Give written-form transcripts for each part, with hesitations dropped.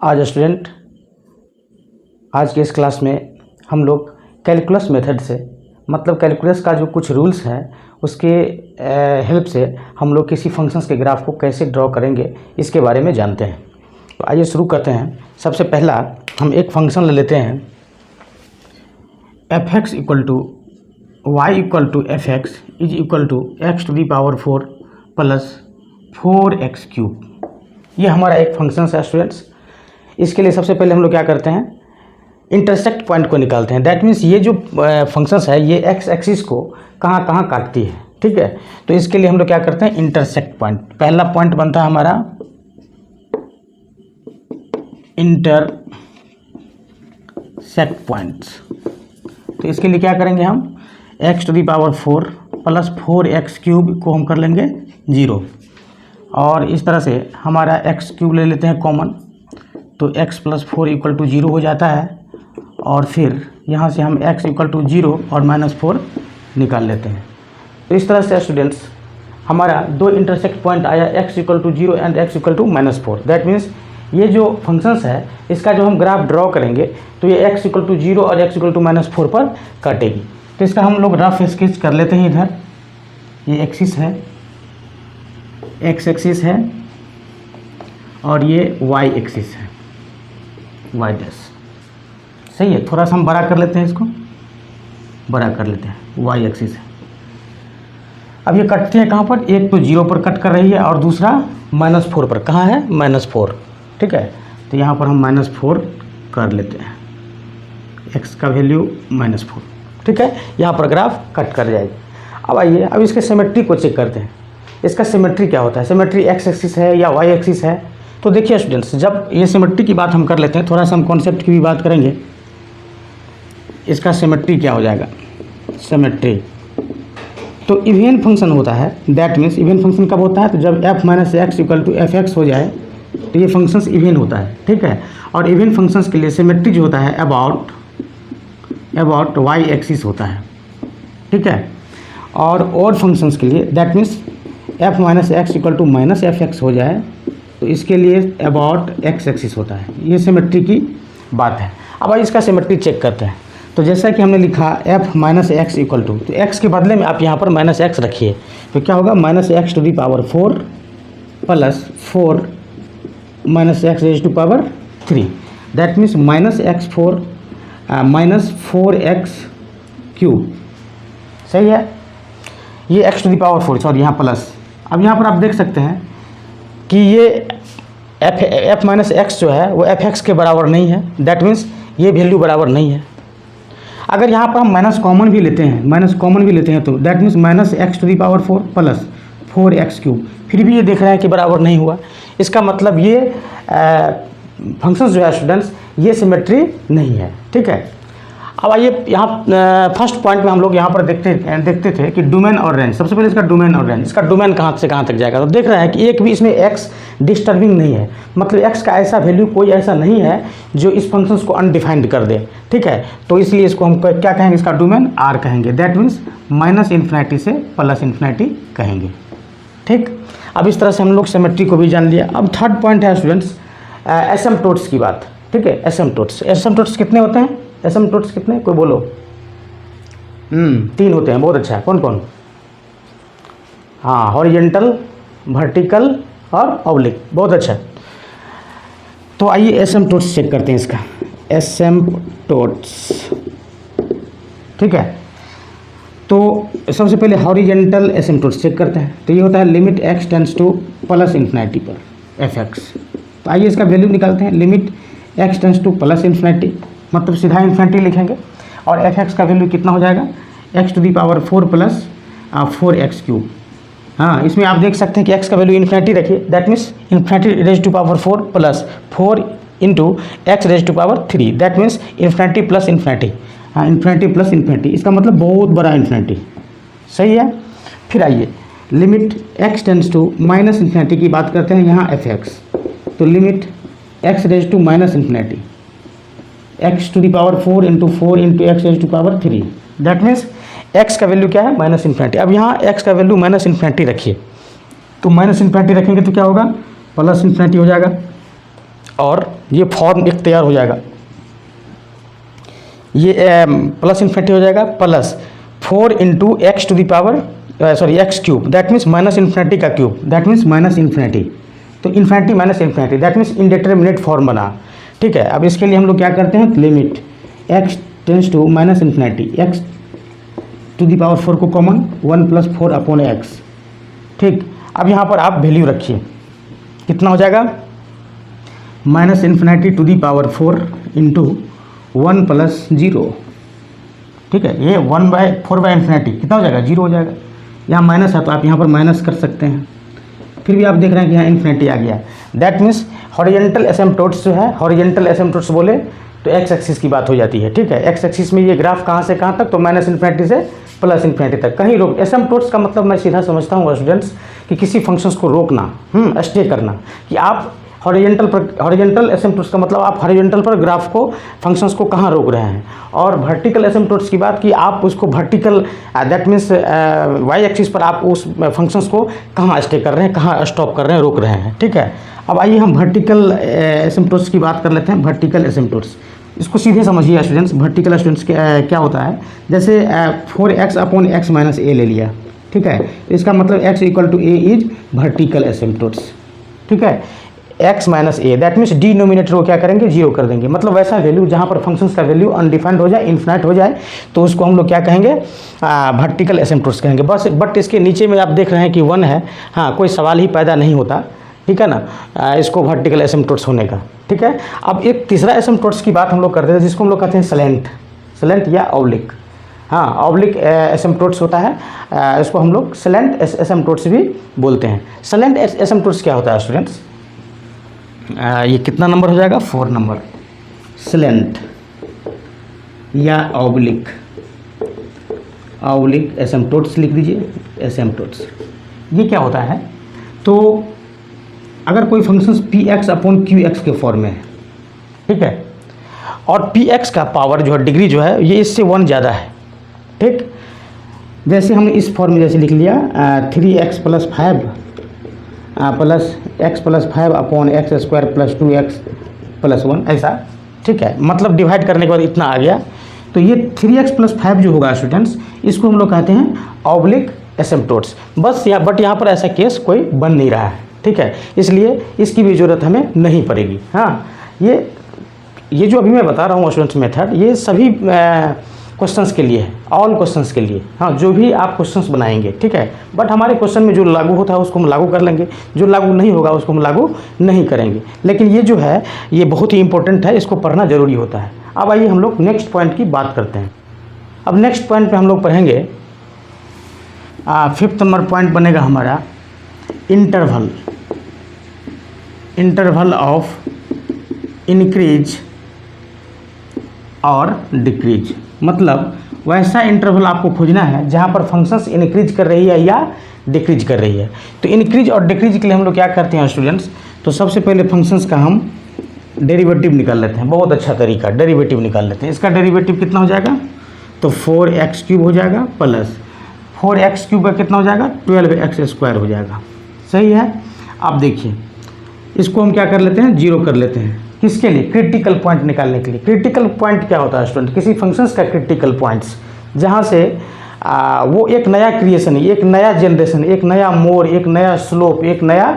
आज के इस क्लास में हम लोग कैलकुलस मेथड से, मतलब कैलकुलस का जो कुछ रूल्स हैं उसके हेल्प से हम लोग किसी फंक्शंस के ग्राफ को कैसे ड्रॉ करेंगे इसके बारे में जानते हैं। तो आइए शुरू करते हैं। सबसे पहला हम एक फंक्शन ले लेते हैं f(x) = y = f(x) = x to the power 4 plus 4x³। ये हमारा एक फंक्शन है स्टूडेंट्स। इसके लिए सबसे पहले हम लोग क्या करते हैं, इंटरसेक्ट पॉइंट को निकालते हैं। दैट मीन्स ये जो फंक्शंस है ये एक्स एक्सिस को कहाँ कहाँ काटती है, ठीक है। तो इसके लिए हम लोग क्या करते हैं, इंटरसेक्ट पॉइंट। पहला पॉइंट बनता है हमारा इंटरसेक्ट पॉइंट्स। तो इसके लिए क्या करेंगे, हम x to the power 4 plus 4x³ को हम कर लेंगे 0, और इस तरह से हमारा x³ ले लेते हैं कॉमन, तो x + 4 = 0 हो जाता है। और फिर यहाँ से हम x = 0 और -4 निकाल लेते हैं। तो इस तरह से स्टूडेंट्स हमारा दो इंटरसेक्ट पॉइंट आया, x = 0 and x = -4। That means ये जो फंक्शंस है इसका जो हम ग्राफ ड्रॉ करेंगे तो ये x = 0 और x = -4 पर काटेगी। तो इसका हम लोग रफ स्केच कर लेते हैं। इधर ये एक्सिस है, x एक्सिस है, और ये y एक्सिस है, y डैश। सही है। थोड़ा सा हम बड़ा कर लेते हैं, इसको बड़ा कर लेते हैं। y एक्सिस है। अब ये कटते हैं कहाँ पर, एक तो 0 पर कट कर रही है और दूसरा -4 पर। कहाँ है, -4, ठीक है। तो यहाँ पर हम -4 कर लेते हैं, x का वैल्यू -4, ठीक है। यहाँ पर ग्राफ कट कर जाएगी। अब आइए, अब इसके सिमेट्री को चेक करते हैं। इसका सिमेट्री क्या होता है, सिमेट्री x एक्सिस है या y एक्सिस है। तो देखिए स्टूडेंट्स, जब ये सिमेट्री की बात हम कर लेते हैं, थोड़ा सा हम कॉन्सेप्ट की भी बात करेंगे। इसका सिमेट्री क्या हो जाएगा, सिमेट्री तो इवन फंक्शन होता है। दैट मीन्स इवन फंक्शन कब होता है, तो जब f - x = f(x) हो जाए तो ये फंक्शंस इवन होता है, ठीक है। और इवन फंक्शंस के लिए सिमेट्री जो होता है अबाउट y एक्सिस होता है, ठीक है। और ऑड फंक्शंस के लिए that means f - x = -fx हो जाए तो इसके लिए अबाउट x एक्सिस होता है। ये सिमेट्री की बात है। अब इसका सिमेट्री चेक करते हैं। तो जैसा कि हमने लिखा f - x = तो x के बदले में आप यहाँ पर -x रखिए, तो क्या होगा, -x to the power 4 plus 4 -x⁻³ that means -4x³। सही है। ये x to the power 4, sorry यहाँ प्लस। अब यहाँ पर आप देख सकते हैं कि ये f - x जो है वो f(x) के बराबर नहीं है। दैट मीन्स ये वैल्यू बराबर नहीं है। अगर यहाँ पर हम माइनस कॉमन भी लेते हैं तो that means -x to the power 4 plus 4x³, फिर भी ये देख रहे हैं कि बराबर नहीं हुआ। इसका मतलब ये फंक्शंस जो है स्टूडेंट्स ये सिमेट्री नहीं है, ठीक है। अब आइए यहाँ फर्स्ट पॉइंट में हम लोग यहाँ पर देखते थे कि डोमेन और रेंज। सबसे पहले इसका डोमेन और रेंज, इसका डोमेन कहाँ से कहाँ तक जाएगा। तो देख रहा है कि एक भी इसमें x डिस्टर्बिंग नहीं है, मतलब x का ऐसा वैल्यू कोई ऐसा नहीं है जो इस फंक्शंस को अनडिफाइंड कर दे, ठीक है। तो इसलिए इसको हम क्या कहेंगे, इसका डोमेन R कहेंगे। दैट मीन्स -∞ से +∞ कहेंगे, ठीक। अब इस तरह से हम लोग सिमेट्री को भी जान लिया। अब थर्ड पॉइंट है स्टूडेंट्स एसिम्पटोट्स की बात, ठीक है। एसिम्पटोट्स कितने होते हैं, एसिम्पटोट्स कितने, कोई बोलो। 3 होते हैं। बहुत अच्छा। कौन कौन, हाँ, हॉरिजेंटल, वर्टिकल और ऑब्लिक। बहुत अच्छा। तो आइए एसिम्पटोट्स चेक करते हैं इसका, एसिम्पटोट्स, ठीक है। तो सबसे पहले हॉरिजेंटल एसिम्पटोट्स चेक करते हैं। तो ये होता है लिमिट x टेंड्स टू +∞ पर f(x). तो आइए इसका वैल्यू निकालते हैं। लिमिट x टेंड्स टू +∞, मतलब सीधा इन्फिनिटी लिखेंगे, और f(x) का वैल्यू कितना हो जाएगा, x to the power 4 plus 4x³। हाँ, इसमें आप देख सकते हैं कि x का वैल्यू इन्फिनिटी रखिए। That means ∞⁻⁴ plus 4 × x⁻³ that means infinity plus infinity. हाँ, इन्फिनिटी प्लस इन्फिनिटी, इसका मतलब बहुत बड़ा इन्फिनिटी। सही है। फिर आइए लिमिट x टेंड्स टू -∞ की बात करते हैं यहाँ f(x). तो limit x⁻∞ x to the power 4 × 4 × x⁻³ that means x का वैल्यू क्या है, -∞। अब यहाँ x का वैल्यू -∞ रखिए, तो -∞ रखेंगे तो क्या होगा, +∞ हो जाएगा। और ये फॉर्म एक तैयार हो जाएगा, ये प्लस इन्फिनिटी हो जाएगा, plus 4 into X to the power X cube, that means minus infinity का cube, that means minus infinity. तो infinity minus infinity that means indeterminate form बना। ठीक है, अब इसके लिए हम लोग क्या करते हैं, limit X tends to minus infinity, X to the power 4 को कॉमन, 1 प्लस 4 अपॉन एक्स। ठीक, अब यहाँ पर आप वैल्यू रखिए, कितना हो जाएगा, minus infinity to the power 4 into 1 प्लस 0। ठीक है, ये 1/4 बाई इन्फिनिटी कितना हो जाएगा, 0 हो जाएगा। यहाँ माइनस है तो आप यहाँ पर माइनस कर सकते हैं, फिर भी आप देख रहे हैं कि यहाँ इन्फिनिटी आ गया। दैट मीन्स हॉरिजेंटल एसिम्पटोट्स जो है, हॉरिजेंटल एसिम्पटोट्स बोले तो एक्स एक्सिस की बात हो जाती है। ठीक है, एक्स एक्सिस में ये ग्राफ कहाँ से कहाँ तक, तो माइनस इन्फिनिटी से प्लस इन्फिनिटी तक कहीं रोक। एसिम्पटोट्स का मतलब मैं सीधा समझता हूँ स्टूडेंट्स कि किसी फंक्शंस को रोकना, स्टे करना, कि आप हॉरिजेंटल एसिम्पटोट्स का मतलब आप हॉरिजेंटल पर ग्राफ को, फंक्शंस को कहाँ रोक रहे हैं। और वर्टिकल एसिम्पटोट्स की बात कि आप उसको vertical that means Y axis पर आप उस फंक्शंस को कहाँ स्टे कर रहे हैं, कहाँ स्टॉप कर रहे हैं, रोक रहे हैं। ठीक है, अब आइए हम वर्टिकल एसिम्पटोट्स की बात कर लेते हैं। वर्टिकल एसिम्पटोट्स, इसको सीधे समझिए स्टूडेंट्स। वर्टिकल स्टूडेंट्स क्या होता है, जैसे 4x अपॉन x माइनस ए ले लिया। ठीक है, इसका मतलब x equal to A is vertical asymptotes. ठीक है, x minus A that means denominator को क्या करेंगे, 0 कर देंगे। मतलब वैसा वैल्यू जहाँ पर फंक्शंस का वैल्यू अनडिफाइंड हो जाए, इन्फिनाइट हो जाए, तो उसको हम लोग क्या कहेंगे, वर्टिकल एसिम्पटोट्स कहेंगे बस। बट इसके नीचे में आप देख रहे हैं कि 1 है, हाँ कोई सवाल ही पैदा नहीं होता। ठीक है ना, इसको वर्टिकल एसिम्पटोट्स होने का। ठीक है, अब एक तीसरा एसिम्पटोट्स की बात हम लोग करते हैं जिसको हम लोग कहते हैं स्लेंट या ऑब्लिक। हाँ, ऑब्लिक एसिम्पटोट्स होता है, इसको हम लोग स्लेंट एसिम्पटोट्स भी बोलते हैं। स्लेंट एसिम्पटोट्स क्या होता है स्टूडेंट्स, ये कितना नंबर हो जाएगा, 4 नंबर। स्लेंट या ऑब्लिक एसिम्पटोट्स लिख दीजिए, एसिम्पटोट्स। ये क्या होता है, तो अगर कोई functions P x upon Q x के फॉर्म में है, ठीक है, और पी एक्स का पावर जो है, डिग्री जो है, ये इससे 1 ज़्यादा है। ठीक, जैसे हमने इस फॉर्म में जैसे लिख लिया 3x plus 5 plus x plus 5 upon x square plus 2x plus 1, ऐसा। ठीक है, मतलब डिवाइड करने के बाद इतना आ गया। तो ये 3x प्लस 5 जो होगा स्टूडेंट्स, इसको हम लोग कहते हैं ऑब्लिक एसिम्पटोट्स। बस बट यहाँ पर ऐसा केस कोई बन नहीं रहा है। ठीक है, इसलिए इसकी भी ज़रूरत हमें नहीं पड़ेगी। हाँ, ये जो अभी मैं बता रहा हूँ स्टूडेंट्स मेथड, ये सभी क्वेश्चंस के लिए है, ऑल क्वेश्चंस के लिए। हाँ, जो भी आप क्वेश्चंस बनाएंगे, ठीक है, बट हमारे क्वेश्चन में जो लागू होता है उसको हम लागू कर लेंगे, जो लागू नहीं होगा उसको हम लागू नहीं करेंगे। लेकिन ये जो है ये बहुत ही इंपॉर्टेंट है, इसको पढ़ना ज़रूरी होता है। अब आइए हम लोग नेक्स्ट पॉइंट की बात करते हैं। अब नेक्स्ट पॉइंट पे हम लोग पढ़ेंगे, 5th नंबर पॉइंट बनेगा हमारा इंटरवल ऑफ इंक्रीज और डिक्रीज। मतलब वैसा इंटरवल आपको खोजना है जहाँ पर फंक्शंस इंक्रीज कर रही है या डिक्रीज कर रही है। तो इंक्रीज और डिक्रीज के लिए हम लोग क्या करते हैं स्टूडेंट्स, तो सबसे पहले फंक्शंस का हम डेरिवेटिव निकाल लेते हैं। बहुत अच्छा तरीका, डेरिवेटिव निकाल लेते हैं। इसका डेरिवेटिव कितना हो जाएगा, तो 4x क्यूब हो जाएगा प्लस 4x क्यूब का कितना हो जाएगा, 12x स्क्वायर हो जाएगा। सही है। अब देखिए इसको हम क्या कर लेते हैं, 0 कर लेते हैं। किसके लिए, क्रिटिकल पॉइंट निकालने के लिए। क्रिटिकल पॉइंट क्या होता है स्टूडेंट, किसी फंक्शंस का क्रिटिकल पॉइंट्स जहाँ से वो एक नया क्रिएशन, एक नया जनरेशन, एक नया मोड, एक नया स्लोप, एक नया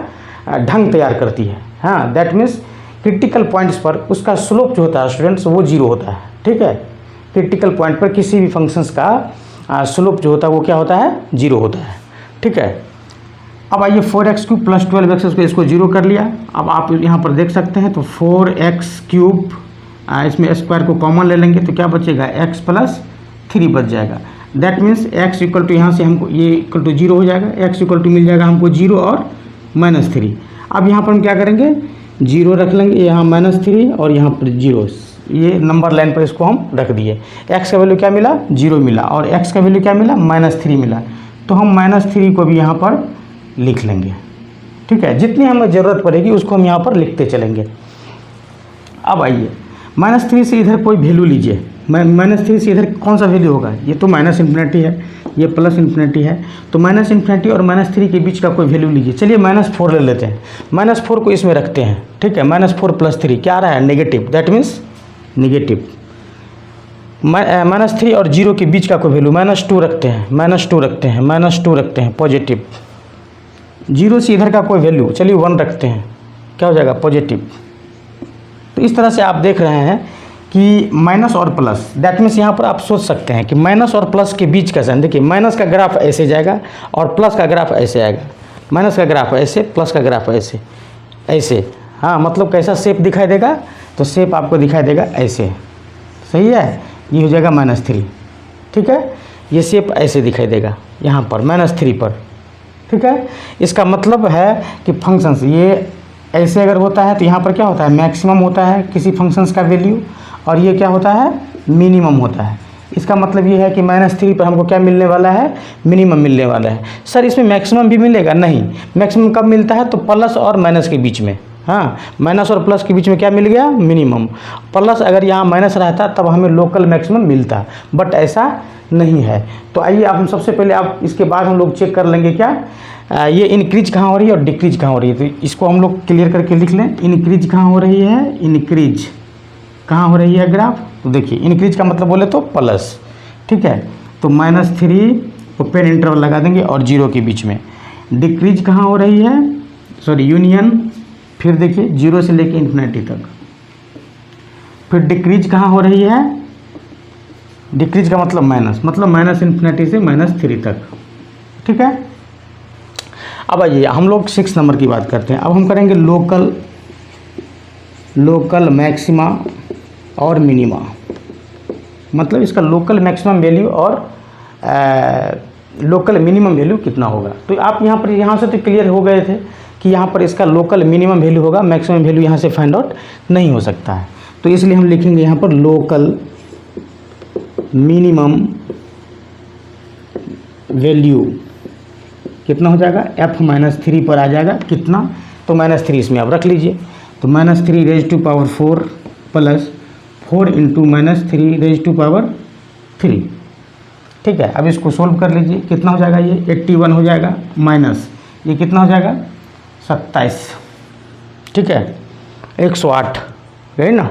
ढंग तैयार करती है। हाँ, दैट मीन्स क्रिटिकल पॉइंट्स पर उसका स्लोप जो होता है स्टूडेंट्स वो 0 होता है। ठीक है, क्रिटिकल पॉइंट पर किसी भी फंक्शंस का स्लोप जो होता है वो क्या होता है, 0 होता है। ठीक है, अब आइए 4x क्यूब प्लस 12x इसको 0 कर लिया। अब आप यहाँ पर देख सकते हैं, तो 4x क्यूब इसमें स्क्वायर को कॉमन ले लेंगे तो क्या बचेगा, x प्लस 3 बच जाएगा। That means x equal to यहाँ से हमको ये इक्वल टू 0 हो जाएगा, x इक्वल टू मिल जाएगा हमको 0 और -3। अब यहाँ पर हम क्या करेंगे, 0 रख लेंगे, यहाँ -3 और यहाँ पर 0, ये नंबर लाइन पर इसको हम रख दिए। x का वैल्यू क्या मिला, 0 मिला, और x का वैल्यू क्या मिला, -3 मिला। तो हम -3 को भी यहाँ पर लिख लेंगे। ठीक है, जितनी हमें ज़रूरत पड़ेगी उसको हम यहाँ पर लिखते चलेंगे। अब आइए -3 से इधर कोई वैल्यू लीजिए, माइनस 3 से इधर कौन सा वैल्यू होगा, ये तो माइनस इन्फिनिटी है, ये प्लस इन्फिनिटी है, तो माइनस इन्फिनिटी और माइनस 3 के बीच का कोई वैल्यू लीजिए। चलिए -4 ले लेते हैं, -4 को इसमें रखते हैं, ठीक है। -4 + 3 क्या आ रहा है, नेगेटिव, दैट मीन्स नेगेटिव। -3 और 0 के बीच का कोई वैल्यू -2 रखते हैं, -2 रखते हैं, -2 रखते हैं, पॉजिटिव। 0 से इधर का कोई वैल्यू, चलिए 1 रखते हैं, क्या हो जाएगा, पॉजिटिव। तो इस तरह से आप देख रहे हैं कि माइनस और प्लस, दैट मीन्स यहाँ पर आप सोच सकते हैं कि माइनस और प्लस के बीच का साइन, देखिए माइनस का ग्राफ ऐसे जाएगा और प्लस का ग्राफ ऐसे आएगा, माइनस का ग्राफ ऐसे, प्लस का ग्राफ ऐसे ऐसे। हाँ, मतलब कैसा शेप दिखाई देगा, तो शेप आपको दिखाई देगा ऐसे, सही है। ये हो जाएगा -3, ठीक है। ये शेप ऐसे दिखाई देगा यहाँ पर -3 पर, ठीक है। इसका मतलब है कि फंक्शंस ये ऐसे अगर होता है तो यहाँ पर क्या होता है, मैक्सिमम होता है किसी फंक्शंस का वैल्यू, और ये क्या होता है, मिनिमम होता है। इसका मतलब ये है कि -3 पर हमको क्या मिलने वाला है, मिनिमम मिलने वाला है। सर इसमें मैक्सिमम भी मिलेगा, नहीं, मैक्सिमम कब मिलता है, तो प्लस और माइनस के बीच में। हाँ, माइनस और प्लस के बीच में क्या मिल गया, मिनिमम। प्लस अगर यहाँ माइनस रहता तब हमें लोकल मैक्सिमम मिलता, बट ऐसा नहीं है। तो आइए अब हम सबसे पहले, अब इसके बाद हम लोग चेक कर लेंगे क्या ये इंक्रीज कहाँ हो रही है और डिक्रीज कहाँ हो रही है। तो इसको हम लोग क्लियर करके लिख लें, इंक्रीज कहाँ हो रही है, इंक्रीज कहाँ हो रही है ग्राफ। तो देखिए इंक्रीज का मतलब बोले तो प्लस, ठीक है। तो -3 को पेन इंटरवल लगा देंगे और 0 के बीच में। डिक्रीज कहाँ हो रही है, सॉरी यूनियन, फिर देखिए 0 से लेके इन्फिनिटी तक। फिर डिक्रीज कहाँ हो रही है, डिक्रीज का मतलब माइनस, मतलब माइनस इन्फिनिटी से -3 तक, ठीक है। अब आइए हम लोग 6 नंबर की बात करते हैं। अब हम करेंगे लोकल मैक्सिमा और मिनिमा, मतलब इसका लोकल मैक्सिमम वैल्यू और लोकल मिनिमम वैल्यू कितना होगा। तो आप यहाँ से तो क्लियर हो गए थे कि यहाँ पर इसका लोकल मिनिमम वैल्यू होगा, मैक्सिमम वैल्यू यहाँ से फाइंड आउट नहीं हो सकता है। तो इसलिए हम लिखेंगे यहाँ पर लोकल मिनिमम वैल्यू कितना हो जाएगा, f-3 पर आ जाएगा कितना, तो -3 इसमें आप रख लीजिए। तो -3 raise to power 4 plus 4 into -3 ठीक है। अब इसको सोल्व कर लीजिए, कितना हो जाएगा, ये 81 हो जाएगा, माइनस ये कितना हो जाएगा, 27, ठीक है। 108 है ना,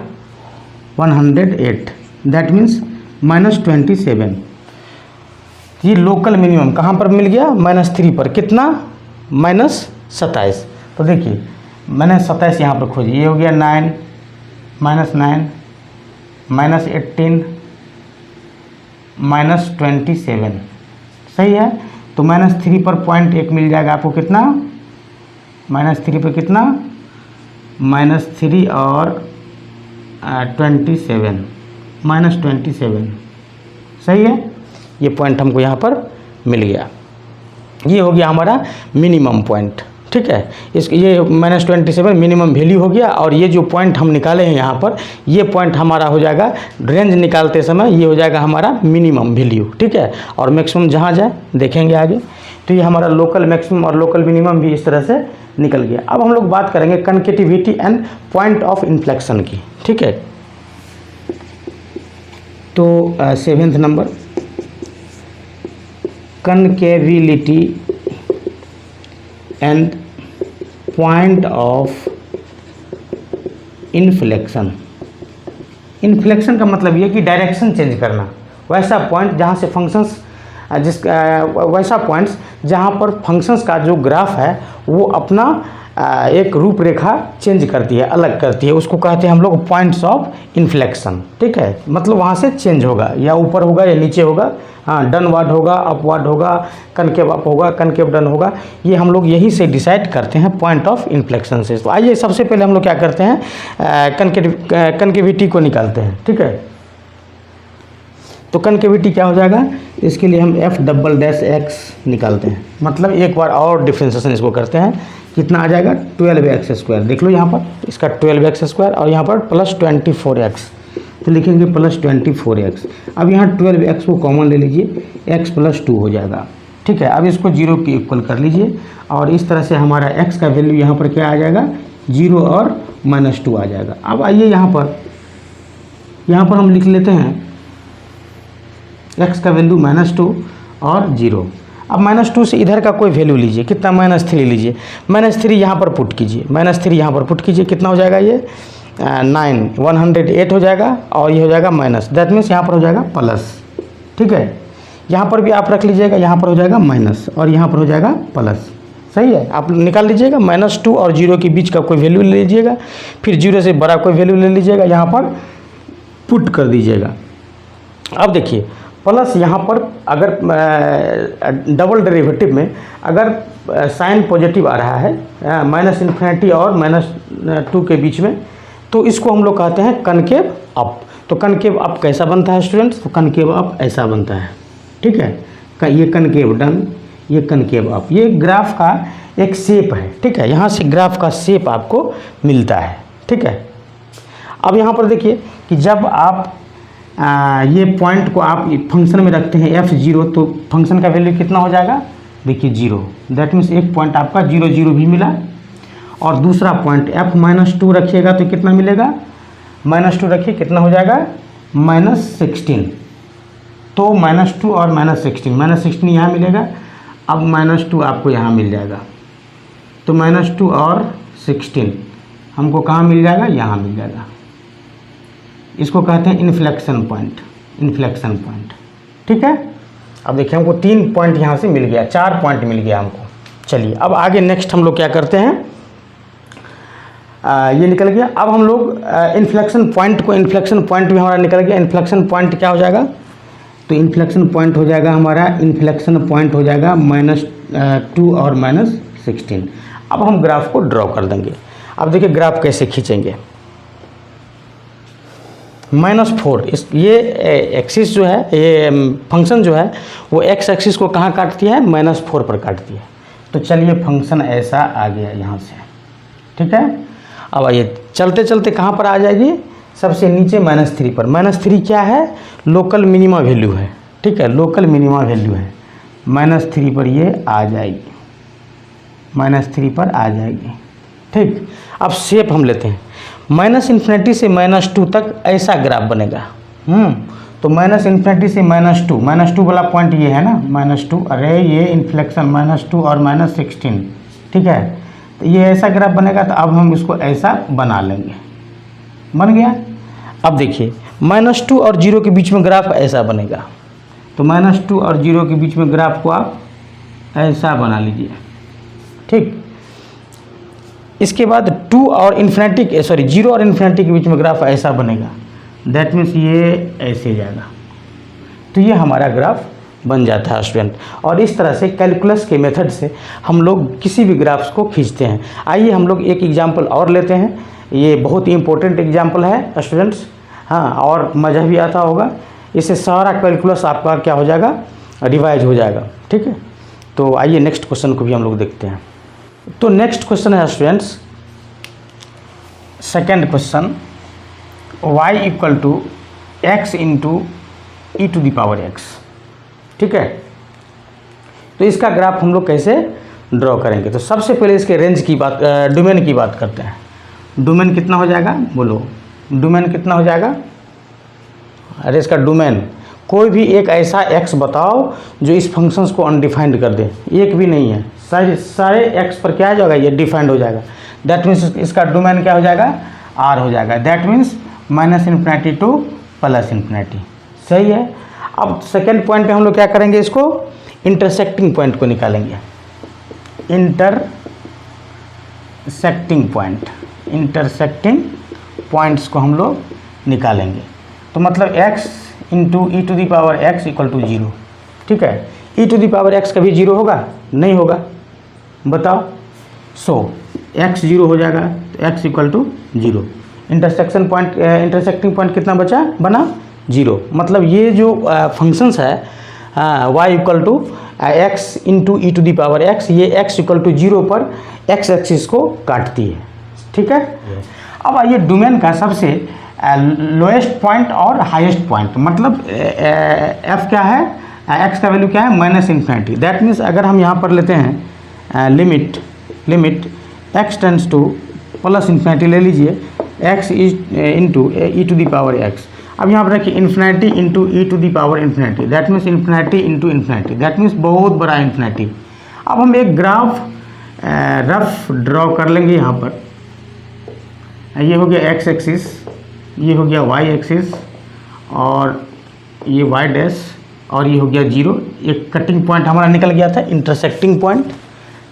108, दैट मीन्स -27। ये लोकल मिनिमम कहाँ पर मिल गया, -3 पर, कितना, -27। तो देखिए -27 यहाँ पर खोजिए, ये हो गया 9, -9, -18, -27, सही है। तो -3 पर 0.1 मिल जाएगा आपको, कितना, -3 पर कितना, -3 और 27, -27, सही है। ये पॉइंट हमको यहाँ पर मिल गया, ये हो गया हमारा मिनिमम पॉइंट, ठीक है। ये -27 मिनिमम वैल्यू हो गया, और ये जो पॉइंट हम निकाले हैं यहाँ पर, ये पॉइंट हमारा हो जाएगा रेंज निकालते समय, ये हो जाएगा हमारा मिनिमम वैल्यू, ठीक है। और मैक्सिमम जहाँ जाए देखेंगे आगे। तो ये हमारा लोकल मैक्सिमम और लोकल मिनिमम भी इस तरह से निकल गया। अब हम लोग बात करेंगे concavity and point of inflection की, ठीक है। तो 7th number, concavity and point of inflection. Inflection का मतलब ये कि डायरेक्शन चेंज करना, वैसा पॉइंट जहाँ से फंक्शंस वैसा पॉइंट्स जहाँ पर फंक्शंस का जो ग्राफ है वो अपना एक रूपरेखा चेंज करती है, अलग करती है, उसको कहते हैं हम लोग पॉइंट्स ऑफ इन्फ्लेक्शन, ठीक है। मतलब वहाँ से चेंज होगा, या ऊपर होगा या नीचे होगा, हाँ, डाउनवर्ड होगा, अपवर्ड होगा, कनकेव अप होगा, कनकेव डाउन होगा, ये हम लोग यही से डिसाइड करते हैं पॉइंट ऑफ इन्फ्लेक्शन से। तो आइए सबसे पहले हम लोग क्या करते हैं, कनकेविटी को निकालते हैं, ठीक है। तो कनकेविटी क्या हो जाएगा, इसके लिए हम f"x निकालते हैं, मतलब एक बार और डिफ्रेंसिएशन इसको करते हैं, कितना आ जाएगा, 12x², देख लो यहाँ पर इसका 12x² और यहाँ पर +24x, तो लिखेंगे +24x। अब यहाँ 12x को कॉमन ले लीजिए, x + 2 हो जाएगा, ठीक है। अब इसको 0 के इक्वल कर लीजिए, और इस तरह से हमारा x का वैल्यू यहाँ पर क्या आ जाएगा, 0 और -2 आ जाएगा। अब आइए यहाँ पर हम लिख लेते हैं x का वैल्यू -2 और 0। अब -2 से इधर का कोई वैल्यू लीजिए, कितना -3 लीजिए, -3 यहाँ पर पुट कीजिए, -3 यहाँ पर पुट कीजिए, कितना हो जाएगा ये 108 हो जाएगा और ये हो जाएगा माइनस, दैट मीन्स यहाँ पर हो जाएगा प्लस। ठीक है, यहाँ पर भी आप रख लीजिएगा, यहाँ पर हो जाएगा माइनस और यहाँ पर हो जाएगा प्लस। सही है, आप निकाल लीजिएगा -2 और 0 के बीच का कोई वैल्यू ले लीजिएगा, फिर 0 से बड़ा कोई वैल्यू ले लीजिएगा, यहाँ पर पुट कर दीजिएगा। अब देखिए प्लस यहाँ पर अगर डबल डेरिवेटिव में अगर साइन पॉजिटिव आ रहा है -∞ और -2 के बीच में, तो इसको हम लोग कहते हैं कनकेव अप। तो कनकेव अप कैसा बनता है स्टूडेंट्स? तो कनकेव अप ऐसा बनता है। ठीक है, ये कनकेव डन, ये कनकेव अप, ये ग्राफ का एक शेप है। ठीक है, यहाँ से ग्राफ का शेप आपको मिलता है। ठीक है, अब यहाँ पर देखिए कि जब आप ये पॉइंट को आप फंक्शन में रखते हैं f0, तो फंक्शन का वैल्यू कितना हो जाएगा? देखिए 0, दैट मीन्स एक पॉइंट आपका 0 0 भी मिला, और दूसरा पॉइंट f-2 रखिएगा तो कितना मिलेगा? -2 रखिए, कितना हो जाएगा? -16। तो -2 और -16 यहाँ मिलेगा, अब -2 आपको यहाँ मिल जाएगा। तो -2 और 16 हमको कहाँ मिल जाएगा? यहाँ मिल जाएगा। इसको कहते हैं इन्फ्लेक्शन पॉइंट, इन्फ्लेक्शन पॉइंट। ठीक है, अब देखिए हमको 3 पॉइंट यहाँ से मिल गया, 4 पॉइंट मिल गया हमको। चलिए अब आगे नेक्स्ट हम लोग क्या करते हैं, ये निकल गया। अब हम लोग इन्फ्लेक्शन पॉइंट को, इन्फ्लेक्शन पॉइंट भी हमारा निकल गया। इन्फ्लेक्शन पॉइंट क्या हो जाएगा? तो इन्फ्लेक्शन पॉइंट हो जाएगा हमारा, इन्फ्लेक्शन पॉइंट हो जाएगा -2 और -16। अब हम ग्राफ को ड्रॉ कर देंगे। अब देखिए ग्राफ कैसे खींचेंगे। -4 इस ये एक्सिस जो है, ये फंक्शन जो है वो x एक्सिस को कहाँ काटती है? -4 पर काटती है। तो चलिए फंक्शन ऐसा आ गया यहाँ से। ठीक है, अब आइए चलते चलते कहाँ पर आ जाएगी? सबसे नीचे -3 पर। -3 क्या है? लोकल मिनिमा वैल्यू है। ठीक है, लोकल मिनिमा वैल्यू है, -3 पर ये आ जाएगी, -3 पर आ जाएगी। ठीक, अब शेप हम लेते हैं। -∞ से -2 तक ऐसा ग्राफ बनेगा। तो -∞ से -2 वाला पॉइंट ये है ना, -2, अरे ये इन्फ्लेक्शन -2 और -16। ठीक है, तो ये ऐसा ग्राफ बनेगा। तो अब हम इसको ऐसा बना लेंगे, बन गया। अब देखिए -2 और 0 के बीच में ग्राफ ऐसा बनेगा। तो -2 और 0 के बीच में ग्राफ को आप ऐसा बना लीजिए। ठीक, इसके बाद 0 और इन्फिनिटी के बीच में ग्राफ ऐसा बनेगा, दैट मीन्स ये ऐसे जाएगा। तो ये हमारा ग्राफ बन जाता है स्टूडेंट। और इस तरह से कैलकुलस के मेथड से हम लोग किसी भी ग्राफ्स को खींचते हैं। आइए हम लोग एक एग्जांपल और लेते हैं। ये बहुत ही इंपॉर्टेंट एग्जांपल है स्टूडेंट्स, हाँ, और मज़ा भी आता होगा। इससे सारा कैलकुलस आपका क्या हो जाएगा? रिवाइज हो जाएगा। ठीक है, तो आइए नेक्स्ट क्वेश्चन को भी हम लोग देखते हैं। तो नेक्स्ट क्वेश्चन है students, second question, y = x × e⁻x। ठीक है, तो इसका ग्राफ हम लोग कैसे ड्रॉ करेंगे? तो सबसे पहले इसके रेंज की बात, डोमेन की बात करते हैं। डोमेन कितना हो जाएगा? बोलो, डोमेन कितना हो जाएगा? अरे इसका डोमेन कोई भी एक ऐसा x बताओ जो इस फंक्शंस को अनडिफाइंड कर दे। एक भी नहीं है, सारे x पर क्या हो जाएगा? ये डिफाइंड हो जाएगा। दैट मीन्स इसका डोमेन क्या हो जाएगा? R हो जाएगा। That means -∞ to +∞। सही है। अब सेकेंड पॉइंट पे हम लोग क्या करेंगे? इसको इंटरसेक्टिंग पॉइंट को निकालेंगे। इंटरसेक्टिंग पॉइंट्स को हम लोग निकालेंगे। तो मतलब x × e⁻x = 0। ठीक है, e⁻x कभी 0 होगा? नहीं होगा, बताओ। सो x 0 हो जाएगा, तो x = 0। इंटरसेक्टिंग पॉइंट कितना बचा? बना 0। मतलब ये जो फंक्शंस है y = x × e⁻x, ये x = 0 पर x एक्सिस को काटती है। ठीक है, अब आइए डोमेन का सबसे लोएस्ट पॉइंट और हाईएस्ट पॉइंट, मतलब f क्या है? x का वैल्यू क्या है? -∞। दैट मीन्स अगर हम यहाँ पर लेते हैं लिमिट x टेंड्स टू +∞, ले लीजिए x × e⁻x। अब यहाँ पर रखिए infinity into E to the power infinity, that means infinity into infinity, that means बहुत बड़ा इन्फिनिटी। अब हम एक ग्राफ रफ ड्रॉ कर लेंगे यहाँ पर। ये हो गया एक्स एक्सिस, ये हो गया वाई एक्सिस, और ये वाई डैश, और ये हो गया जीरो। एक कटिंग पॉइंट हमारा निकल गया था, इंटरसेक्टिंग पॉइंट,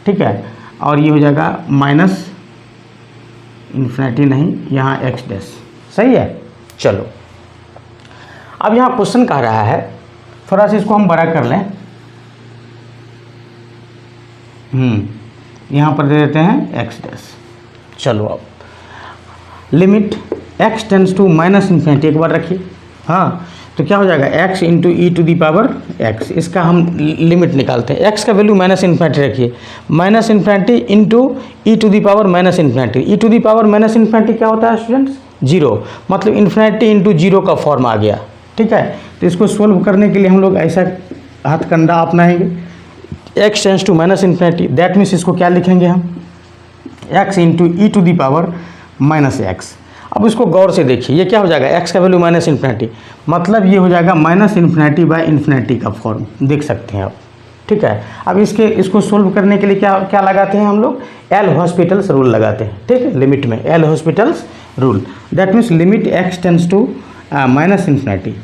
ठीक है। और ये हो जाएगा माइनस इन्फिनिटी नहीं, यहाँ एक्स डैश, सही है। चलो अब यहाँ क्वेश्चन कह रहा है, थोड़ा सा इसको हम बड़ा कर लें। यहाँ पर दे देते हैं एक्स डैश। चलो अब limit x tends to minus infinity एक बार रखिए। हाँ, तो क्या हो जाएगा x into E to the power x, इसका हम लिमिट निकालते हैं। x का वैल्यू माइनस इन्फिनिटी रखिए, minus infinity into E to the power minus infinity. E to the power minus infinity क्या होता है स्टूडेंट्स? जीरो, मतलब इन्फिनिटी इंटू जीरो का फॉर्म आ गया, ठीक है। तो इसको सोल्व करने के लिए हम लोग ऐसा हथकंडा अपनाएंगे, x tends to minus infinity, that means इसको क्या लिखेंगे हम? x into E to the power minus X. अब इसको गौर से देखिए, ये क्या हो जाएगा? x का वैल्यू माइनस इन्फिनिटी, मतलब ये हो जाएगा माइनस इन्फिनिटी बाय इन्फिनिटी का फॉर्म, देख सकते हैं आप, ठीक है। अब इसको सोल्व करने के लिए क्या क्या लगाते हैं हम लोग? एल हॉस्पिटल्स रूल लगाते हैं, ठीक है। लिमिट में L hospital's rule, that means limit x tends to minus infinity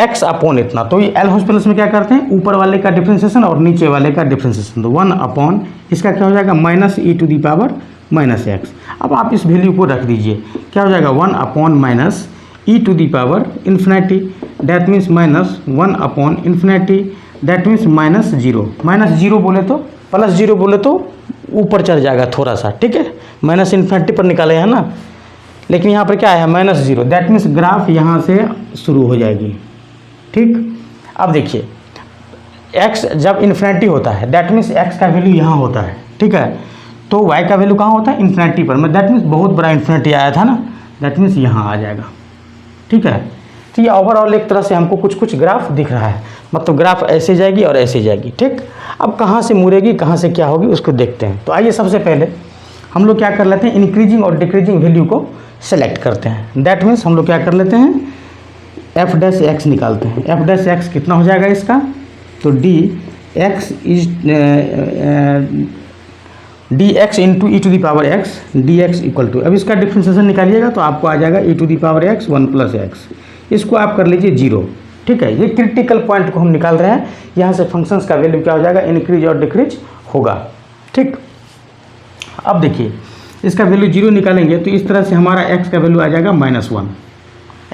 x upon इतना। तो ये एल हॉस्पिटल्स में क्या करते हैं? ऊपर वाले का डिफ्रेंसिएशन और नीचे वाले का डिफ्रेंसिएशन, तो 1 अपॉन इसका क्या हो जाएगा? Minus E to the power minus X. अब आप इस वैल्यू को रख दीजिए, क्या हो जाएगा? 1 upon minus E to the power infinity, that means minus 1 upon infinity, that means minus zero. Minus zero बोले तो प्लस जीरो बोले तो ऊपर चढ़ जाएगा थोड़ा सा, ठीक है। माइनस इन्फिनिटी पर निकाले हैं ना, लेकिन यहाँ पर क्या है? Minus zero, that means graph यहाँ से शुरू हो जाएगी, ठीक। अब देखिए x जब इन्फिनिटी होता है, दैट मीन्स x का वैल्यू यहाँ होता है, ठीक है। तो y का वैल्यू कहाँ होता है? इन्फिनिटी पर, दैट मीन्स बहुत बड़ा इन्फिनिटी आया था ना, दैट मीन्स यहाँ आ जाएगा, ठीक है। तो ये ओवरऑल एक तरह से हमको कुछ कुछ ग्राफ दिख रहा है, मतलब ग्राफ ऐसे जाएगी और ऐसे जाएगी, ठीक। अब कहाँ से मुड़ेगी, कहाँ से क्या होगी, उसको देखते हैं। तो आइए सबसे पहले हम लोग क्या कर लेते हैं? इंक्रीजिंग और डिक्रीजिंग वैल्यू को सेलेक्ट करते हैं, दैट मीन्स हम लोग क्या कर लेते हैं? एफ डैश एक्स निकालते हैं। एफ डैश एक्स कितना हो जाएगा इसका? तो D X into E to the power X, D X equal to, अब इसका डिफ्रेंशिएशन निकालिएगा तो आपको आ जाएगा E to the power X 1 plus X. इसको आप कर लीजिए जीरो, ठीक है। ये क्रिटिकल पॉइंट को हम निकाल रहे हैं, यहाँ से फंक्शंस का वैल्यू क्या हो जाएगा? इंक्रीज और डिक्रीज होगा, ठीक। अब देखिए इसका वैल्यू जीरो निकालेंगे तो इस तरह से हमारा एक्स का वैल्यू आ जाएगा -1।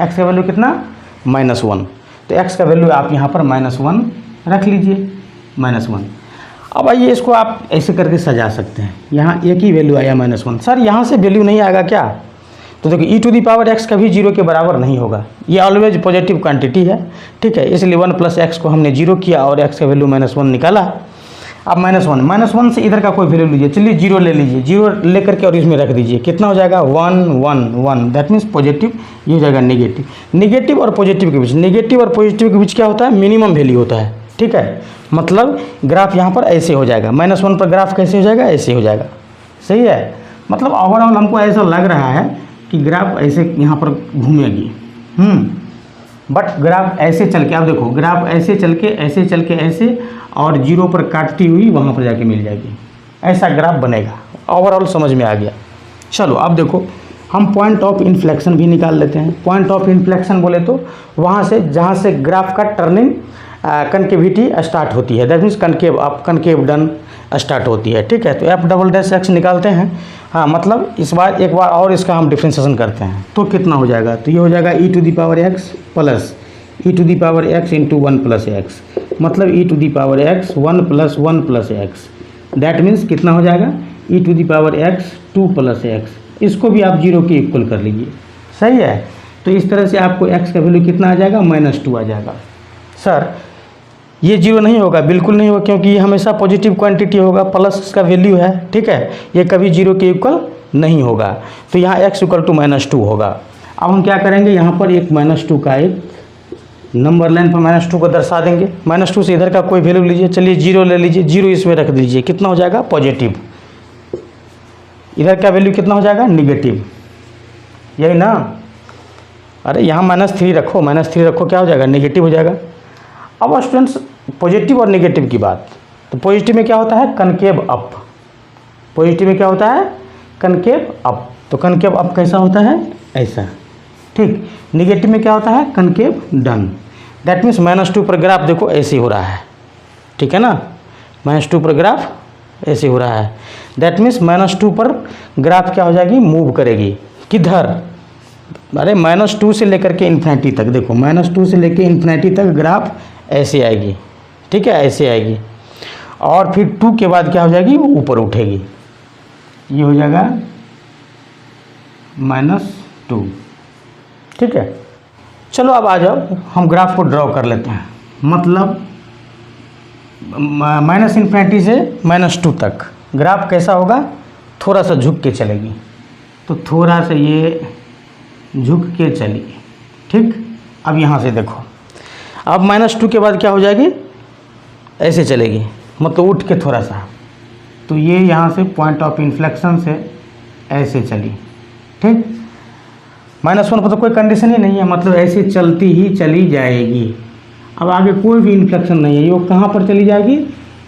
एक्स का वैल्यू कितना? -1। तो एक्स का वैल्यू आप यहाँ पर -1 रख लीजिए, -1। अब आइए इसको आप ऐसे करके सजा सकते हैं, यहाँ एक ही वैल्यू आया -1। सर यहाँ से वैल्यू नहीं आएगा क्या? तो देखो ई टू दी पावर एक्स कभी जीरो के बराबर नहीं होगा, ये ऑलवेज पॉजिटिव क्वांटिटी है, ठीक है। इसलिए 1 प्लस एक्स को हमने जीरो किया और एक्स का वैल्यू -1 निकाला। अब -1 से इधर का कोई वैल्यू लीजिए, चलिए जीरो ले लीजिए, जीरो लेकर के और इसमें रख दीजिए, कितना हो जाएगा? 1 1 1, दैट मीन्स पॉजिटिव, ये हो जाएगा नेगेटिव। नेगेटिव और पॉजिटिव के बीच, नेगेटिव और पॉजिटिव के बीच क्या होता है? मिनिमम वैल्यू होता है, ठीक है। मतलब ग्राफ यहाँ पर ऐसे हो जाएगा, -1 पर ग्राफ कैसे हो जाएगा? ऐसे हो जाएगा, सही है। मतलब ओवरऑल हमको ऐसा लग रहा है कि ग्राफ ऐसे यहाँ पर घूमेगी, बट ग्राफ ऐसे चल के, आप देखो ग्राफ ऐसे चल के ऐसे और जीरो पर काटती हुई वहाँ पर जाके मिल जाएगी, ऐसा ग्राफ बनेगा। ओवरऑल समझ में आ गया। चलो अब देखो हम पॉइंट ऑफ इन्फ्लेक्शन भी निकाल लेते हैं। पॉइंट ऑफ इन्फ्लेक्शन बोले तो वहाँ से जहाँ से ग्राफ का टर्निंग कनकेविटी स्टार्ट होती है, that means concave done start होती है, ठीक है। तो एफ डबल डैश एक्स निकालते हैं, हाँ, मतलब इस बार एक बार और इसका हम डिफ्रेंशिएशन करते हैं तो कितना हो जाएगा? तो ये हो जाएगा E to the power X plus E to the power X into 1 plus X, मतलब E to the power X 1 plus 1 plus X, that means कितना हो जाएगा? E to the power X 2 plus X. इसको भी आप zero के equal कर लीजिए, सही है। तो इस तरह से आपको एक्स का वैल्यू कितना आ जाएगा? -2 आ जाएगा। सर ये जीरो नहीं होगा, बिल्कुल नहीं होगा, क्योंकि ये हमेशा पॉजिटिव क्वांटिटी होगा, प्लस का वैल्यू है, ठीक है। ये कभी जीरो के इक्वल नहीं होगा, तो यहाँ x इक्वल टू -2 होगा। अब हम क्या करेंगे? यहाँ पर एक -2 का एक नंबर लाइन पर -2 को दर्शा देंगे। -2 से इधर का कोई वैल्यू लीजिए, चलिए जीरो ले लीजिए, जीरो इसमें रख दीजिए, कितना हो जाएगा? पॉजिटिव। इधर का वैल्यू कितना हो जाएगा? निगेटिव, यही ना। अरे यहाँ -3 रखो, -3 रखो, क्या हो जाएगा, नेगेटिव हो जाएगा। अब स्टूडेंट्स पॉजिटिव और नेगेटिव की बात, तो पॉजिटिव में क्या होता है, कनकेव अप। पॉजिटिव में क्या होता है, कनकेव अप। तो कनकेव अप कैसा होता है, ऐसा, ठीक। नेगेटिव में क्या होता है, कनकेव डाउन। दैट मीन्स -2 पर ग्राफ देखो ऐसे हो रहा है, ठीक है ना, -2 पर ग्राफ ऐसे हो रहा है। दैट मीन्स -2 पर ग्राफ क्या हो जाएगी, मूव करेगी, किधर, अरे -2 से लेकर के इन्फिनिटी तक, देखो -2 से लेकर इन्फिनिटी तक ग्राफ ऐसे आएगी, ठीक है, ऐसे आएगी। और फिर 2 के बाद क्या हो जाएगी, वो ऊपर उठेगी, ये हो जाएगा -2, ठीक है। चलो अब आ जाओ, हम ग्राफ को ड्रॉ कर लेते हैं। मतलब -∞ से -2 तक ग्राफ कैसा होगा, थोड़ा सा झुक के चलेगी, तो थोड़ा सा ये झुक के चली, ठीक। अब यहाँ से देखो, अब -2 के बाद क्या हो जाएगी, ऐसे चलेगी, मतलब उठ के थोड़ा सा, तो ये यहाँ से पॉइंट ऑफ इन्फ्लेक्शन से ऐसे चली, ठीक। -1 पर तो कोई कंडीशन ही नहीं है, मतलब ऐसे चलती ही चली जाएगी। अब आगे कोई भी इन्फ्लेक्शन नहीं है, ये कहाँ पर चली जाएगी,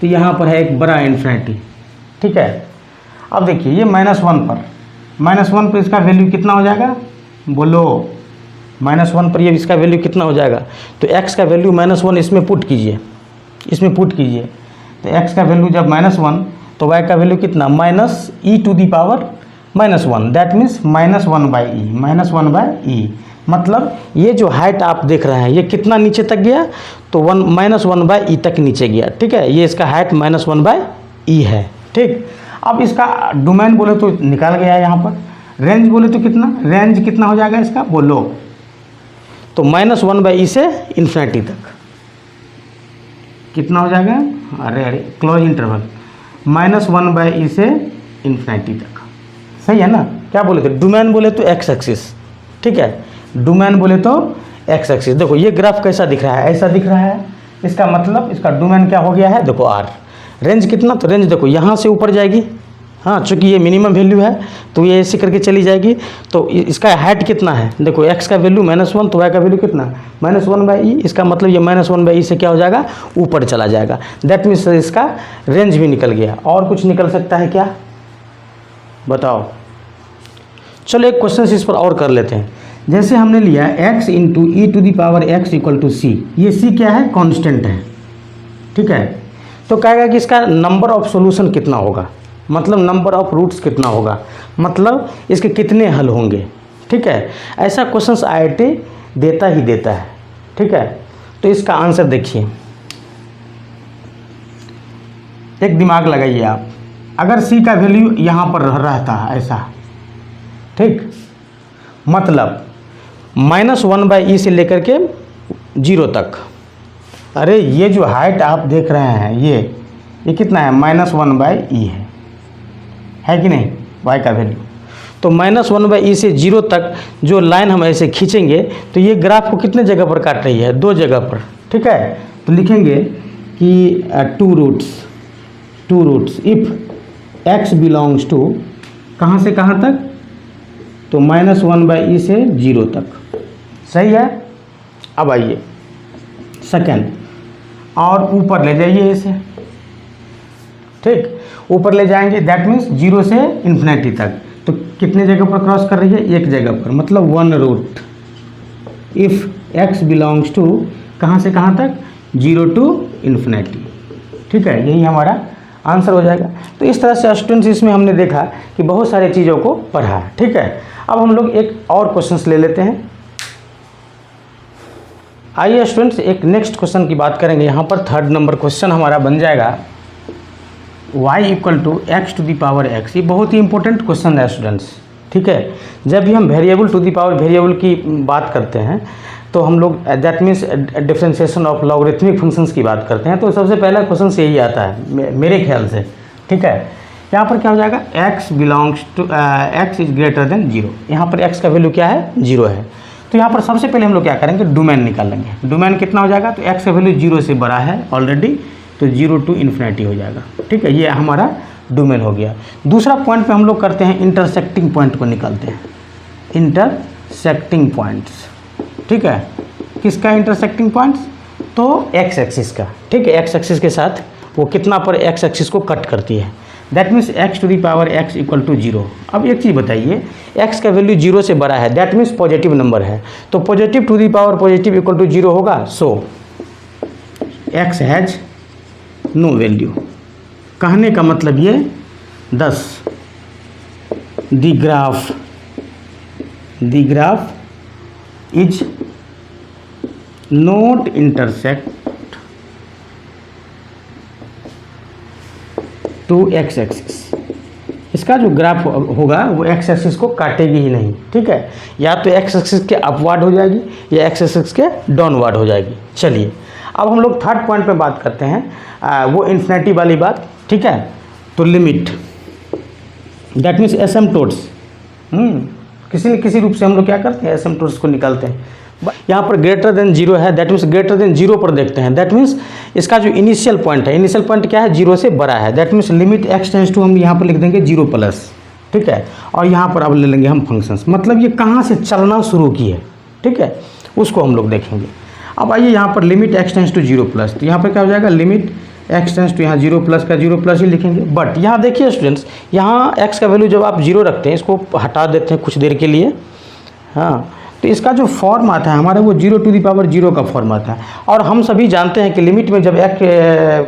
तो यहाँ पर है एक बड़ा इन्फिनिटी, ठीक है। अब देखिए ये -1 पर इसका वैल्यू कितना हो जाएगा, बोलो, -1 पर ये इसका वैल्यू कितना हो जाएगा, तो x का वैल्यू -1 इसमें पुट कीजिए, इसमें पुट कीजिए, तो x का वैल्यू जब -1 तो y का वैल्यू कितना, -e⁻⁻1, दैट मीन्स -1/e। मतलब ये जो हाइट आप देख रहे हैं ये कितना नीचे तक गया, तो -1/e तक नीचे गया, ठीक है। ये इसका हाइट -1/e है, ठीक। अब इसका डोमेन बोले तो निकाल गया है यहाँ पर, रेंज बोले तो कितना, रेंज कितना हो जाएगा इसका, बोलो, तो -1/e से इन्फिनिटी तक कितना हो जाएगा, अरे क्लोज इंटरवल, -1/e से इन्फिनिटी तक, सही है ना। क्या बोले थे, डोमेन बोले तो x एक्सिस, ठीक है, डोमेन बोले तो x एक्सिस। देखो ये ग्राफ कैसा दिख रहा है, ऐसा दिख रहा है, इसका मतलब इसका डोमेन क्या हो गया है, देखो r। रेंज कितना, तो रेंज देखो यहाँ से ऊपर जाएगी, हाँ, चूँकि ये मिनिमम वैल्यू है तो ये ऐसे करके चली जाएगी। तो इसका हाइट कितना है, देखो x का वैल्यू -1 तो y का वैल्यू कितना, -1/e। इसका मतलब ये -1/e से क्या हो जाएगा, ऊपर चला जाएगा। दैट मीन्स इसका रेंज भी निकल गया। और कुछ निकल सकता है क्या, बताओ। चलो एक क्वेश्चन इस पर और कर लेते हैं। जैसे हमने लिया x × e⁻x = c, ये c क्या है, कांस्टेंट है, ठीक है। तो कहेगा कि इसका नंबर ऑफ सॉल्यूशन कितना होगा, मतलब नंबर ऑफ रूट्स कितना होगा, मतलब इसके कितने हल होंगे, ठीक है। ऐसा क्वेश्चन IIT देता ही देता है, ठीक है। तो इसका आंसर देखिए, एक दिमाग लगाइए आप। अगर c का वैल्यू यहाँ पर रहता है ऐसा, ठीक, मतलब -1/e से लेकर के 0 तक, अरे ये जो हाइट आप देख रहे हैं ये कितना है, -1/e है कि नहीं, y का वैल्यू। तो -1/e से 0 तक जो लाइन हम ऐसे खींचेंगे तो ये ग्राफ को कितने जगह पर काट रही है, 2 जगह पर, ठीक है। तो लिखेंगे कि 2 roots if x belongs to कहाँ से कहाँ तक, तो -1/e से 0 तक, सही है। अब आइए सेकेंड, और ऊपर ले जाइए इसे, ठीक, ऊपर ले जाएंगे, दैट मीन्स 0 से इन्फिनिटी तक। तो कितने जगह पर क्रॉस कर रही है, एक जगह पर, मतलब 1 root if x belongs to कहाँ से कहाँ तक, 0 to इन्फिनिटी, ठीक है। यही हमारा आंसर हो जाएगा। तो इस तरह से स्टूडेंट्स इसमें हमने देखा कि बहुत सारे चीज़ों को पढ़ा, ठीक है। अब हम लोग एक और क्वेश्चंस ले लेते हैं। आइए स्टूडेंट्स एक नेक्स्ट क्वेश्चन की बात करेंगे। यहाँ पर 3rd नंबर क्वेश्चन हमारा बन जाएगा y = x⁻x। ये बहुत ही इंपॉर्टेंट क्वेश्चन है स्टूडेंट्स, ठीक है। जब भी हम variable to the power variable की बात करते हैं तो हम लोग that means differentiation of logarithmic functions की बात करते हैं, तो सबसे पहला क्वेश्चन यही आता है मेरे ख्याल से, ठीक है। यहाँ पर क्या हो जाएगा, x belongs to x is greater than 0। यहाँ पर x का वैल्यू क्या है, 0 है। तो यहाँ पर सबसे पहले हम लोग क्या करेंगे, डोमेन निकालेंगे। डोमेन कितना हो जाएगा, तो x का वैल्यू 0 से बड़ा है ऑलरेडी, तो 0 to इन्फिनिटी हो जाएगा, ठीक है। ये हमारा डोमेन हो गया। दूसरा पॉइंट पे हम लोग करते हैं इंटरसेक्टिंग पॉइंट को निकालते हैं, इंटरसेक्टिंग पॉइंट्स, ठीक है, किसका इंटरसेक्टिंग पॉइंट्स, तो एक्स एक्सिस का, ठीक है, एक्स एक्सिस के साथ वो कितना पर एक्स एक्सिस को कट करती है, that means X to the power X equal to 0। अब एक चीज़ बताइए, एक्स का वैल्यू 0 से बड़ा है, दैट मीन्स पॉजिटिव नंबर है, तो positive to the power positive equal to 0 होगा, so X has no value. कहने का मतलब ये 10 the graph is not intersect to X axis. इसका जो ग्राफ होगा वो एक्स एक्सिस को काटेगी ही नहीं, ठीक है, या तो एक्स एक्सिस के अपवार्ड हो जाएगी या एक्स एक्सिस के डाउनवार्ड हो जाएगी। चलिए अब हम लोग थर्ड पॉइंट पे बात करते हैं, वो इन्फिनिटी वाली बात, ठीक है। तो लिमिट दैट मीन्स एसिम्पटोट्स, किसी न किसी रूप से हम लोग क्या करते हैं, एसिम्पटोट्स को निकालते हैं। यहाँ पर ग्रेटर देन 0 है, दैट मीन्स ग्रेटर देन 0 पर देखते हैं, दैट मीन्स इसका जो इनिशियल पॉइंट है, इनिशियल पॉइंट क्या है, 0 से बड़ा है, that means limit X tends to हम यहाँ पर लिख देंगे 0 प्लस, ठीक है, और यहाँ पर अब ले लेंगे हम फंक्शंस, मतलब ये कहाँ से चलना शुरू की है, ठीक है, उसको हम लोग देखेंगे। अब आइए यहाँ पर limit X tends to 0 plus, तो यहाँ पर क्या हो जाएगा, लिमिट एक्स टेंस टू यहाँ 0 प्लस का 0 प्लस ही लिखेंगे। बट यहाँ देखिए स्टूडेंट्स, यहाँ एक्स का वैल्यू जब आप 0 रखते हैं, इसको हटा देते हैं कुछ देर के लिए, हाँ, तो इसका जो फॉर्म आता है हमारे वो 0 टू दी पावर 0 का फॉर्म आता है, और हम सभी जानते हैं कि लिमिट में जब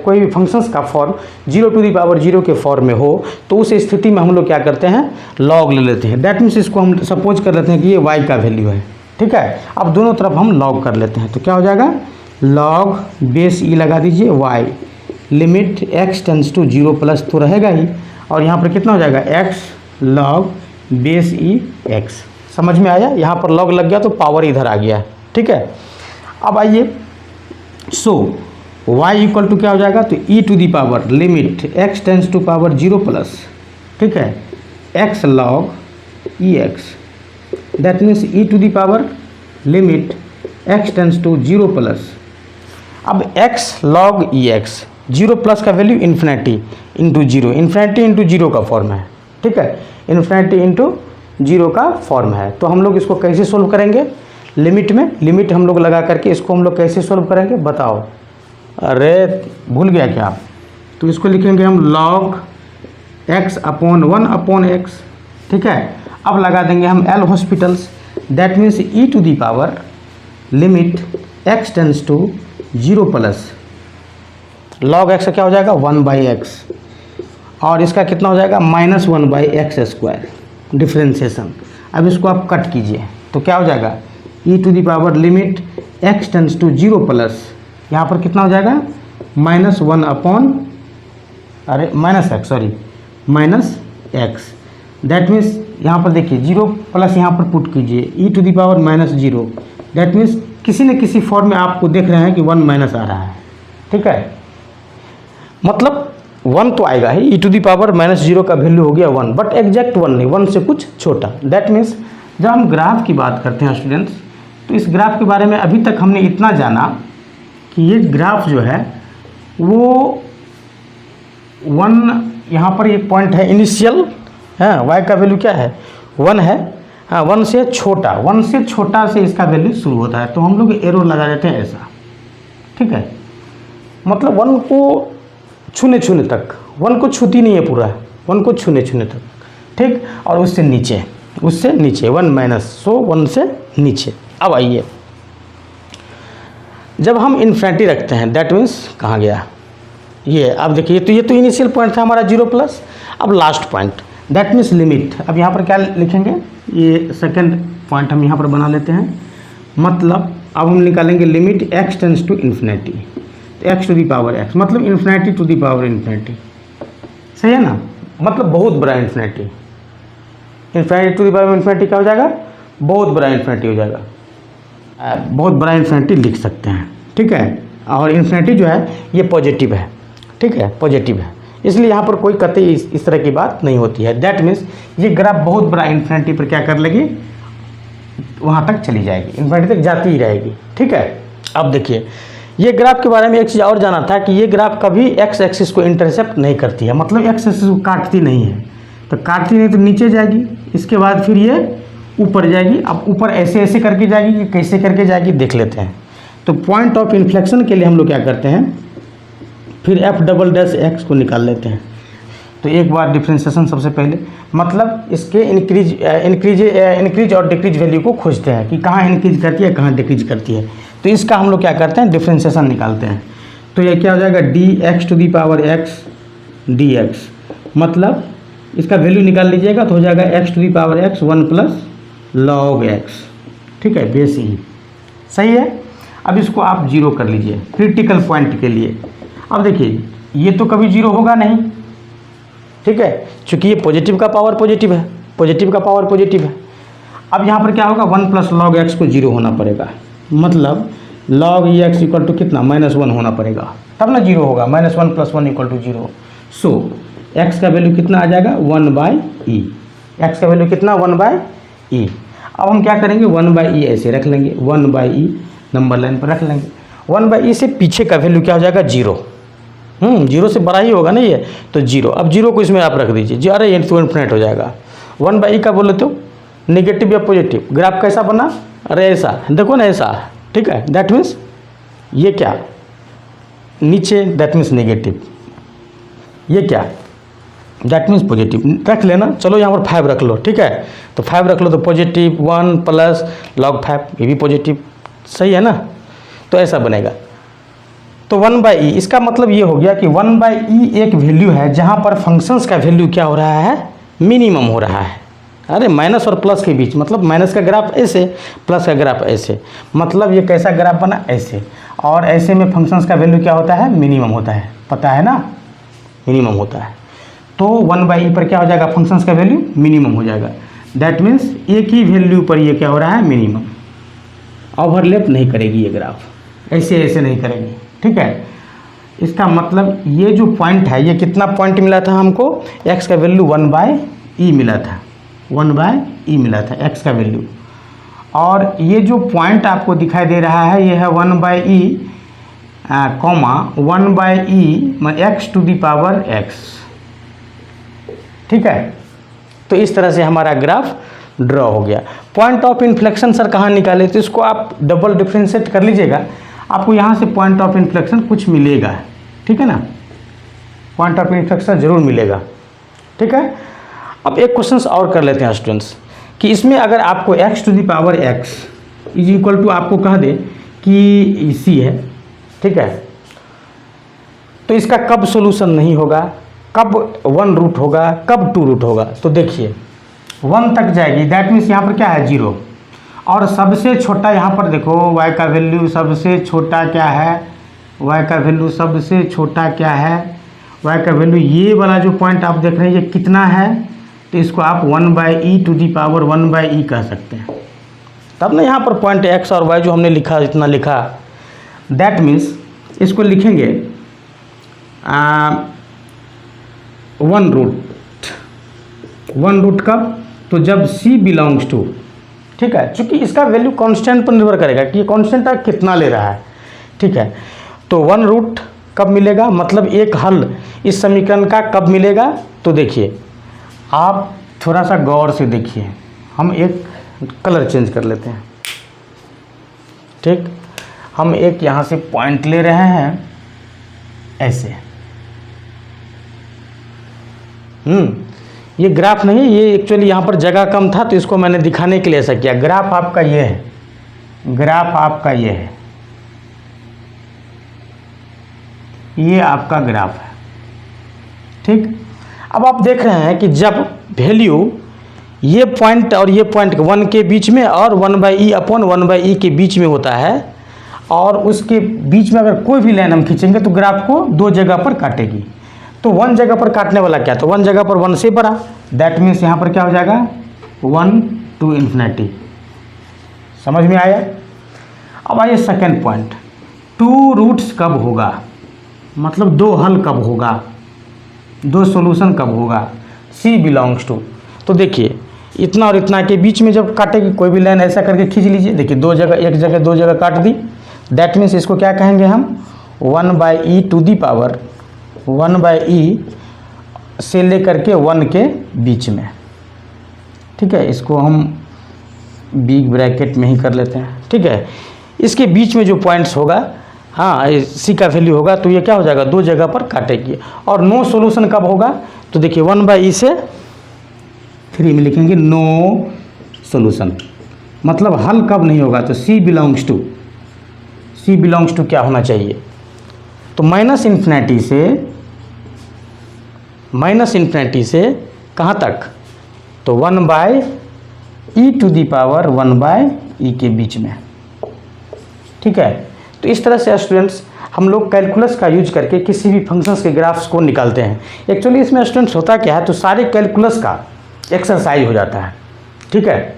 कोई भी फंक्शंस का फॉर्म 0 टू दी पावर 0 के फॉर्म में हो, तो उस स्थिति में हम लोग क्या करते हैं, लॉग ले लेते हैं, दैट मीन्स इसको हम सपोज कर लेते हैं कि ये y का वैल्यू है, ठीक है। अब दोनों तरफ हम लॉग कर लेते हैं, तो क्या हो जाएगा, लॉग बेस ई लगा दीजिए y, limit x tends to 0 plus तो रहेगा ही, और यहाँ पर कितना हो जाएगा, x लॉग बेस ई x। समझ में आया, यहाँ पर लॉग लग गया तो पावर इधर आ गया, ठीक है। अब आइए, सो y इक्वल टू क्या हो जाएगा, तो e to the power limit x tends to power 0 plus, ठीक है, x log E X, that means e to the power limit x tends to 0 plus. अब x log E X, 0 plus का value infinity into 0, infinity into 0 का form है, ठीक है, infinity into 0 का form है। तो हम लोग इसको कैसे सोल्व करेंगे, लिमिट में लिमिट हम लोग लगा करके इसको हम लोग कैसे सोल्व करेंगे बताओ, अरे भूल गया क्या आप, तो इसको लिखेंगे हम log x upon 1 upon x, ठीक है। अब लगा देंगे हम L hospital's, that means e to the power limit x tends to 0 plus, log x का क्या हो जाएगा 1/x, और इसका कितना हो जाएगा -1/x², डिफ्रेंशिएशन। अब इसको आप कट कीजिए तो क्या हो जाएगा, e to the power limit x tends to 0 plus, यहाँ पर कितना हो जाएगा -1 अपॉन -x, दैट मीन्स यहाँ पर देखिए 0 प्लस यहाँ पर पुट कीजिए, e टू दी पावर -0, दैट मीन्स किसी न किसी फॉर्म में आपको देख रहे हैं कि 1 माइनस आ रहा है, ठीक है, मतलब 1 तो आएगा ही, e टू दी पावर -0 का वैल्यू हो गया 1, बट एग्जैक्ट 1 नहीं, 1 से कुछ छोटा। दैट मीन्स जब हम ग्राफ की बात करते हैं स्टूडेंट्स, तो इस ग्राफ के बारे में अभी तक हमने इतना जाना कि ये ग्राफ जो है वो 1, यहाँ पर एक पॉइंट है इनिशियल, हाँ, y का वैल्यू क्या है 1 है, हाँ, 1 से छोटा से इसका वैल्यू शुरू होता है, तो हम लोग एरो लगा देते हैं ऐसा, ठीक है, मतलब 1 को छूने तक, 1 को छूती नहीं है पूरा, 1 को छूने तक, ठीक, और उससे नीचे 1 माइनस, सो 1 से नीचे। अब आइए, जब हम इन्फिनिटी रखते हैं, दैट मीन्स कहाँ गया ये, अब देखिए, तो ये तो इनिशियल पॉइंट था हमारा 0 प्लस, अब last point, that means limit. अब यहाँ पर क्या लिखेंगे, ये सेकंड पॉइंट हम यहाँ पर बना लेते हैं, मतलब अब हम निकालेंगे limit x tends to infinity, x to the power x, मतलब infinity to the power infinity, सही है ना, मतलब बहुत बड़ा infinity, infinity to the power infinity क्या हो जाएगा, बहुत बड़ा इन्फिनिटी हो जाएगा, बहुत बड़ा इन्फिनिटी लिख सकते हैं, ठीक है। और इन्फिनिटी जो है ये पॉजिटिव है, ठीक है, पॉजिटिव है, इसलिए यहाँ पर कोई कतई इस तरह की बात नहीं होती है। दैट मीन्स ये ग्राफ बहुत बड़ा इन्फिनिटी पर क्या कर लेगी, वहाँ तक चली जाएगी, इन्फिनिटी तक जाती ही रहेगी, ठीक है। अब देखिए, ये ग्राफ के बारे में एक चीज़ और जाना था कि ये ग्राफ कभी एक्स एक्सिस को इंटरसेप्ट नहीं करती है, मतलब एक्स एक्सिस को काटती नहीं है, तो काटती नहीं तो नीचे जाएगी, इसके बाद फिर ये ऊपर जाएगी। अब ऊपर ऐसे ऐसे करके जाएगी कि कैसे करके जाएगी देख लेते हैं। तो पॉइंट ऑफ इन्फ्लेक्शन के लिए हम लोग क्या करते हैं, फिर एफ डबल डैश एक्स को निकाल लेते हैं। तो एक बार डिफ्रेंशिएशन सबसे पहले, मतलब इसके इंक्रीज और डिक्रीज वैल्यू को खोजते हैं कि कहाँ इंक्रीज करती है कहाँ डिक्रीज करती है। तो इसका हम लोग क्या करते हैं, डिफ्रेंशिएशन निकालते हैं। तो ये क्या हो जाएगा, D X to the power X D X, मतलब इसका वैल्यू निकाल लीजिएगा तो हो जाएगा X to the power X 1 plus log X. ठीक है, बेस ही सही है। अब इसको आप जीरो कर लीजिए क्रिटिकल पॉइंट के लिए। अब देखिए ये तो कभी जीरो होगा नहीं, ठीक है, चूँकि ये पॉजिटिव का पावर पॉजिटिव है, पॉजिटिव का पावर पॉजिटिव है। अब यहाँ पर क्या होगा, 1 प्लस लॉग एक्स को जीरो होना पड़ेगा, मतलब log E X equal to कितना -1 होना पड़ेगा, तब ना जीरो होगा। -1 + 1 = 0। सो एक्स का वैल्यू कितना आ जाएगा, 1/e। एक्स का वैल्यू कितना, 1/e। अब हम क्या करेंगे, 1/e ऐसे रख लेंगे, 1/e नंबर लाइन पर रख लेंगे। 1/e से पीछे का वैल्यू क्या हो जाएगा, 0। 0 से बड़ा ही होगा ना ये, तो 0। अब 0 को इसमें आप रख दीजिए जी, अरे ये तो इन्फिनिट हो जाएगा। 1/e का बोले तो नेगेटिव या पॉजिटिव, ग्राफ कैसा बना, अरे ऐसा देखो ना, ऐसा, ठीक है। दैट मीन्स ये क्या, नीचे, दैट मीन्स नेगेटिव, ये क्या, दैट मीन्स पॉजिटिव। रख लेना, चलो यहाँ पर 5 रख लो, ठीक है। तो 5 रख लो तो पॉजिटिव, 1 प्लस लॉग 5 ये भी पॉजिटिव, सही है ना। तो ऐसा बनेगा। तो 1/e इसका मतलब ये हो गया कि 1/e एक वैल्यू है जहाँ पर फंक्शंस का वैल्यू क्या हो रहा है, मिनिमम हो रहा है। अरे माइनस और प्लस के बीच, मतलब माइनस का ग्राफ ऐसे, प्लस का ग्राफ ऐसे, मतलब ये कैसा ग्राफ बना, ऐसे। और ऐसे में फंक्शंस का वैल्यू क्या होता है, मिनिमम होता है, पता है ना, मिनिमम होता है। तो 1/e पर क्या हो जाएगा, फंक्शंस का वैल्यू मिनिमम हो जाएगा। दैट मीन्स एक ही वैल्यू पर ये क्या हो रहा है, मिनिमम। ओवरलैप नहीं करेगी ये ग्राफ, ऐसे ऐसे नहीं करेगी, ठीक है। इसका मतलब ये जो पॉइंट है, ये कितना पॉइंट मिला था हमको, x का वैल्यू 1/e मिला था, 1/e मिला था x का वैल्यू। और ये जो पॉइंट आपको दिखाई दे रहा है, ये है 1/e, 1/e x to the power x, ठीक है। तो इस तरह से हमारा ग्राफ ड्रॉ हो गया। पॉइंट ऑफ इन्फ्लेक्शन सर कहाँ निकाले, तो इसको आप डबल डिफ्रेंशिएट कर लीजिएगा, आपको यहाँ से पॉइंट ऑफ इन्फ्लेक्शन कुछ मिलेगा, ठीक है ना, पॉइंट ऑफ इन्फ्लेक्शन जरूर मिलेगा, ठीक है। अब एक क्वेश्चन और कर लेते हैं स्टूडेंट्स, कि इसमें अगर आपको x to the power x is equal to आपको कह दे कि c है, ठीक है, तो इसका कब सॉल्यूशन नहीं होगा, कब 1 रूट होगा, कब 2 रूट होगा। तो देखिए 1 तक जाएगी, दैट मीन्स यहाँ पर क्या है, 0। और सबसे छोटा यहाँ पर देखो y का वैल्यू सबसे छोटा क्या है, y का वैल्यू सबसे छोटा क्या है, y का वैल्यू ये वाला जो पॉइंट आप देख रहे हैं ये कितना है, तो इसको आप 1/e to the power 1/e कह सकते हैं। तब ना यहाँ पर पॉइंट x और y जो हमने लिखा इतना लिखा, दैट मीन्स इसको लिखेंगे 1 रूट कब, तो जब c बिलोंग्स टू, ठीक है, चूँकि इसका वैल्यू कांस्टेंट पर निर्भर करेगा कि ये कांस्टेंट कितना ले रहा है, ठीक है। तो 1 रूट कब मिलेगा, मतलब एक हल इस समीकरण का कब मिलेगा। तो देखिए आप थोड़ा सा गौर से देखिए, हम एक कलर चेंज कर लेते हैं, ठीक। हम एक यहाँ से पॉइंट ले रहे हैं ऐसे, ये ग्राफ नहीं है, ये एक्चुअली यहाँ पर जगह कम था तो इसको मैंने दिखाने के लिए ऐसा किया। ग्राफ आपका ये है, ग्राफ आपका ये है, ये आपका ग्राफ है, ठीक। अब आप देख रहे हैं कि जब वैल्यू ये पॉइंट और ये पॉइंट 1 के बीच में और 1/e अपॉन 1/e के बीच में होता है, और उसके बीच में अगर कोई भी लाइन हम खींचेंगे तो ग्राफ को 2 जगह पर काटेगी। तो 1 जगह पर काटने वाला क्या, तो 1 जगह पर 1 से बड़ा, दैट मीन्स यहाँ पर क्या हो जाएगा 1 to infinity। समझ में आया। अब आइए सेकेंड पॉइंट, 2 रूट्स कब होगा, मतलब 2 हल कब होगा, 2 सॉल्यूशन कब होगा, c बिलोंग्स टू। तो देखिए इतना और इतना के बीच में जब काटेगी कोई भी लाइन ऐसा करके खींच लीजिए, देखिए 2 जगह, एक जगह 2 जगह काट दी, दैट मीन्स इसको क्या कहेंगे हम 1/e to the power 1/e से लेकर के 1 के बीच में, ठीक है। इसको हम बिग ब्रैकेट में ही कर लेते हैं, ठीक है। इसके बीच में जो पॉइंट्स होगा, हाँ सी का वैल्यू होगा, तो ये क्या हो जाएगा, 2 जगह पर काटेगी। और नो सॉल्यूशन कब होगा, तो देखिए 1/e से 3 में लिखेंगे नो सॉल्यूशन, मतलब हल कब नहीं होगा, तो सी बिलोंग्स टू क्या होना चाहिए, तो माइनस इन्फिनिटी से कहाँ तक, तो 1/e⁻1/e के बीच में, ठीक है। तो इस तरह से स्टूडेंट्स हम लोग कैलकुलस का यूज करके किसी भी फंक्शंस के ग्राफ्स को निकालते हैं। एक्चुअली इसमें स्टूडेंट्स होता क्या है, तो सारे कैलकुलस का एक्सरसाइज हो जाता है, ठीक है।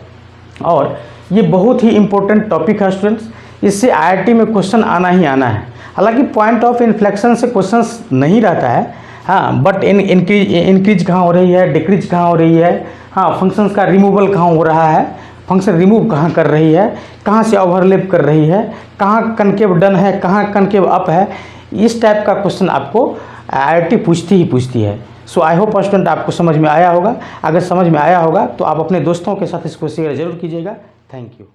और ये बहुत ही इंपॉर्टेंट टॉपिक है स्टूडेंट्स, इससे आईआईटी में क्वेश्चन आना ही आना है। हालांकि पॉइंट ऑफ इन्फ्लेक्शन से क्वेश्चंस नहीं रहता है, हाँ, बट इंक्रीज कहाँ हो रही है, डिक्रीज कहाँ हो रही है, हाँ, फंक्शंस का रिमूवल कहाँ हो रहा है, फंक्शन रिमूव कहाँ कर रही है, कहाँ से ओवरलैप कर रही है, कहाँ कनकेव डन है, कहाँ कनकेव अप है, इस टाइप का क्वेश्चन आपको आईआईटी पूछती है। सो आई होप स्टूडेंट आपको समझ में आया होगा। अगर समझ में आया होगा तो आप अपने दोस्तों के साथ इसको शेयर जरूर कीजिएगा। Thank you.